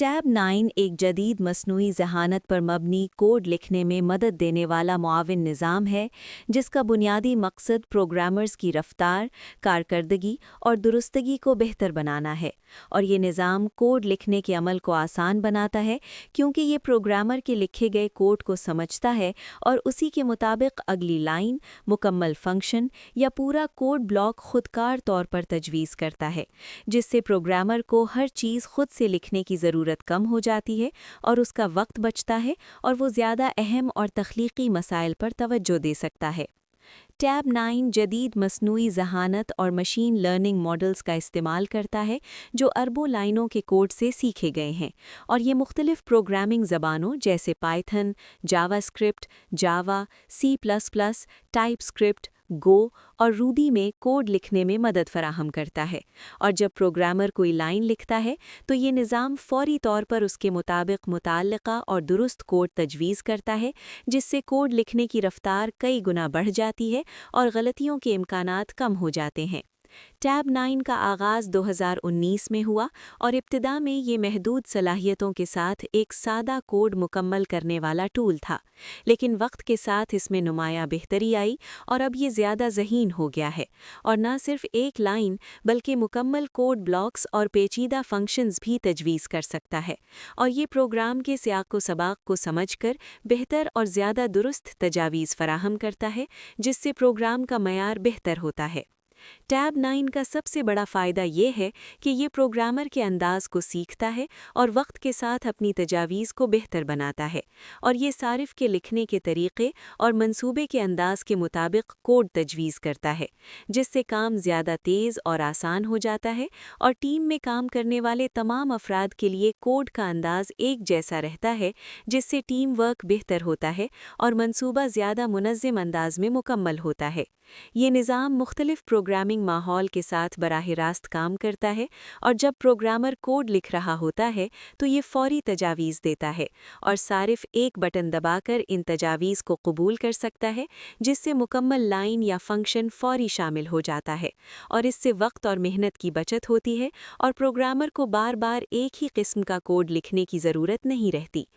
Tab 9 एक जदीद मसनूई ज़हानत पर मबनी कोड लिखने में मदद देने वाला मुआविन निज़ाम है जिसका बुनियादी मकसद प्रोग्रामर्स की रफ्तार, कारकर्दगी और दुरुस्तगी को बेहतर बनाना है। और ये निज़ाम कोड लिखने के अमल को आसान बनाता है क्योंकि ये प्रोग्रामर के लिखे गए कोड को समझता है और उसी के मुताबिक अगली लाइन, मुकम्मल फंक्शन या पूरा कोड ब्लॉक खुदकार तौर पर तजवीज़ करता है, जिससे प्रोग्रामर को हर चीज़ खुद से लिखने की ज़रूरत कम हो जाती है और उसका वक्त बचता है और वो ज़्यादा अहम और तख्लीकी मसाइल पर तवज्जो दे सकता है। टैब 9 जदीद मसनूई ज़हानत और मशीन लर्निंग मॉडल्स का इस्तेमाल करता है जो अरबों लाइनों के कोड से सीखे गए हैं और ये मुख्तलिफ प्रोग्रामिंग ज़बानों जैसे पाइथन, जावास्क्रिप्ट, जावा, C++, टाइपस्क्रिप्ट, गो और रूबी में कोड लिखने में मदद फराहम करता है। और जब प्रोग्रामर कोई लाइन लिखता है तो ये निज़ाम फौरी तौर पर उसके मुताबिक मुताल्लिक़ा और दुरुस्त कोड तजवीज़ करता है, जिससे कोड लिखने की रफ्तार कई गुना बढ़ जाती है और गलतियों के इम्कानात कम हो जाते हैं। टैब 9 का आगाज़ 2019 में हुआ और इब्तिदा में ये महदूद सलाहियतों के साथ एक सादा कोड मुकम्मल करने वाला टूल था, लेकिन वक्त के साथ इसमें नुमाया बेहतरी आई और अब ये ज़्यादा ज़हीन हो गया है और न सिर्फ एक लाइन बल्कि मुकम्मल कोड ब्लॉक्स और पेचीदा फंक्शंस भी तजवीज़ कर सकता है। और ये प्रोग्राम के सियाक़ व सबाक़ को समझकर बेहतर और ज़्यादा दुरुस्त तजावीज़ फराहम करता है, जिससे प्रोग्राम का मयार बेहतर होता है। टैब 9 का सबसे बड़ा फ़ायदा ये है कि ये प्रोग्रामर के अंदाज़ को सीखता है और वक्त के साथ अपनी तजावीज़ को बेहतर बनाता है और ये सारिफ़ के लिखने के तरीक़े और मंसूबे के अंदाज़ के मुताबिक कोड तजवीज़ करता है, जिससे काम ज़्यादा तेज़ और आसान हो जाता है और टीम में काम करने वाले तमाम अफराद के लिए कोड का अंदाज़ एक जैसा रहता है, जिससे टीम वर्क बेहतर होता है और मंसूबा ज़्यादा मुनज़्ज़म अंदाज़ में मुकम्मल होता है। ये निज़ाम मुख्तलिफ प्रोग्रामिंग माहौल के साथ बराह रास्त काम करता है और जब प्रोग्रामर कोड लिख रहा होता है तो ये फौरी तजावीज़ देता है और सारिफ एक बटन दबाकर इन तजावीज़ को कबूल कर सकता है, जिससे मुकम्मल लाइन या फंक्शन फौरी शामिल हो जाता है और इससे वक्त और मेहनत की बचत होती है और प्रोग्रामर को बार बार एक ही किस्म का कोड लिखने की ज़रूरत नहीं रहती।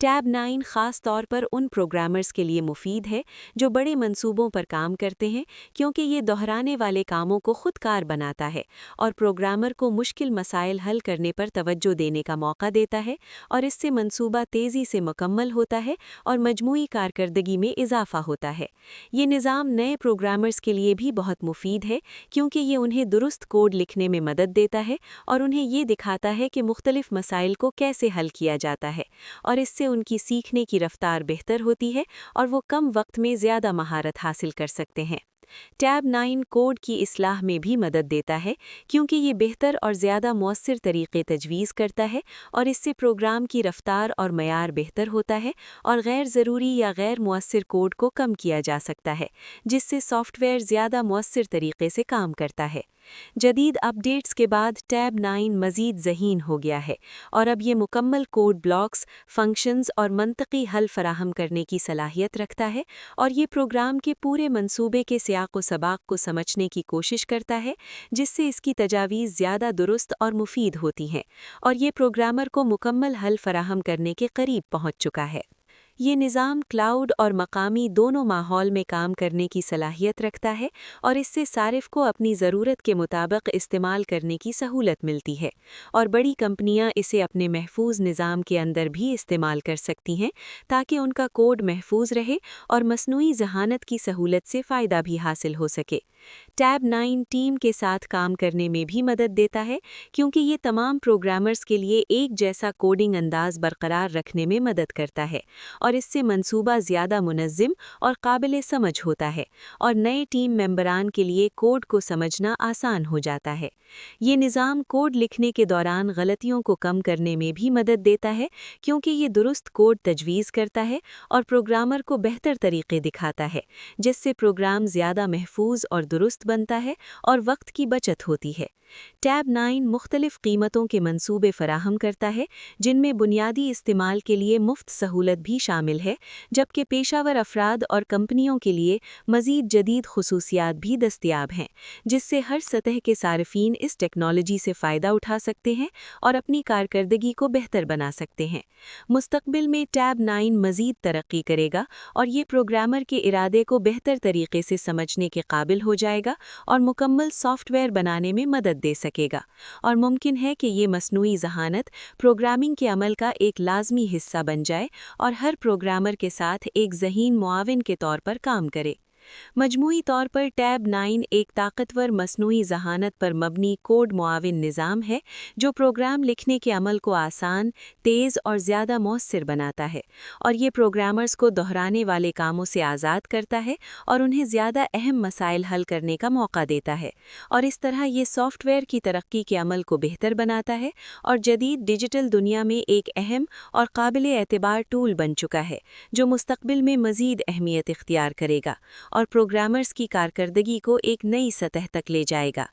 टैब 9 ख़ास तौर पर उन प्रोग्रामर्स के लिए मुफीद है जो बड़े मंसूबों पर काम करते हैं, क्योंकि ये दोहराने वाले कामों को खुदकार बनाता है और प्रोग्रामर को मुश्किल मसाइल हल करने पर तवज्जो देने का मौका देता है और इससे मंसूबा तेज़ी से मुकम्मल होता है और मजमूई कारकर्दगी में इजाफा होता है। ये निज़ाम नए प्रोग्रामर्स के लिए भी बहुत मुफीद है क्योंकि ये उन्हें दुरुस्त कोड लिखने में मदद देता है और उन्हें ये दिखाता है कि मुख्तलिफ मसाइल को कैसे हल किया जाता है और इससे उनकी सीखने की रफ्तार बेहतर होती है और वो कम वक्त में ज़्यादा महारत हासिल कर सकते हैं। टैब 9 कोड की इस्लाह में भी मदद देता है क्योंकि ये बेहतर और ज़्यादा मौसर तरीक़े तजवीज़ करता है और इससे प्रोग्राम की रफ्तार और मयार बेहतर होता है और गैर ज़रूरी या गैर मौसर कोड को कम किया जा सकता है, जिससे सॉफ्टवेयर ज़्यादा मौसर तरीक़े से काम करता है। जदीद अपडेट्स के बाद टैब 9 मज़ीद ज़हीन हो गया है और अब ये मुकम्मल कोड ब्लॉक्स, फंक्शंस और मंतकी हल फराहम करने की सलाहियत रखता है और ये प्रोग्राम के पूरे मंसूबे के सियाक़ व सबाक़ को समझने की कोशिश करता है, जिससे इसकी तजावीज़ ज़्यादा दुरुस्त और मुफीद होती हैं और ये प्रोग्रामर को मुकम्मल हल फराहम करने के करीब पहुँच चुका है। ये निज़ाम क्लाउड और मकामी दोनों माहौल में काम करने की सलाहियत रखता है और इससे सारिफ को अपनी ज़रूरत के मुताबिक इस्तेमाल करने की सहूलत मिलती है और बड़ी कंपनियां इसे अपने महफूज निज़ाम के अंदर भी इस्तेमाल कर सकती हैं ताकि उनका कोड महफूज रहे और मसनूई ज़हानत की सहूलत से फ़ायदा भी हासिल हो सके। टैब 9 टीम के साथ काम करने में भी मदद देता है क्योंकि ये तमाम प्रोग्रामर्स के लिए एक जैसा कोडिंग अंदाज़ बरकरार रखने में मदद करता है और इससे मंसूबा ज़्यादा मुनज़्ज़म और काबिल समझ होता है और नए टीम मेंबरान के लिए कोड को समझना आसान हो जाता है। ये निज़ाम कोड लिखने के दौरान गलतियों को कम करने में भी मदद देता है क्योंकि ये दुरुस्त कोड तजवीज़ करता है और प्रोग्रामर को बेहतर तरीक़े दिखाता है, जिससे प्रोग्राम ज़्यादा महफूज और दुरुस्त बनता है और वक्त की बचत होती है। टैब 9 मुख्तलिफ कीमतों के मंसूबे फराहम करता है, जिनमें बुनियादी इस्तेमाल के लिए मुफ्त सहूलत भी शामिल है, जबकि पेशावर अफराद और कंपनियों के लिए मज़ीद जदीद खुसूसियात भी दस्तयाब हैं, जिससे हर सतह के सार्फिन इस टेक्नोलॉजी से फ़ायदा उठा सकते हैं और अपनी कारकर्दगी को बेहतर बना सकते हैं। मुस्तकबिल में टैब 9 मज़ीद तरक्की करेगा और ये प्रोग्रामर के इरादे को बेहतर तरीके से समझने के काबिल हो जाएगा और मुकम्मल सॉफ्टवेयर बनाने में मदद दे सकेगा। और मुमकिन है कि ये मसनूई ज़हानत प्रोग्रामिंग के अमल का एक लाजमी हिस्सा बन जाए और हर प्रोग्रामर के साथ एक ज़हीन मुआविन के तौर पर काम करे। मजमूई तौर पर टैब 9 एक ताकतवर मसनूई ज़हानत पर मबनी कोड मुआविन निज़ाम है, जो प्रोग्राम लिखने के अमल को आसान, तेज़ और ज़्यादा मौसर बनाता है, और ये प्रोग्रामर्स को दोहराने वाले कामों से आज़ाद करता है और उन्हें ज़्यादा अहम मसाइल हल करने का मौका देता है। और इस तरह ये सॉफ्टवेयर की तरक्की के अमल को बेहतर बनाता है और जदीद डिजिटल दुनिया में एक अहम और काबिल एतबार टूल बन चुका है, जो मुस्तकबिल में मज़ीद अहमियत इख्तियार करेगा और प्रोग्रामर्स की कारकर्दगी को एक नई सतह तक ले जाएगा।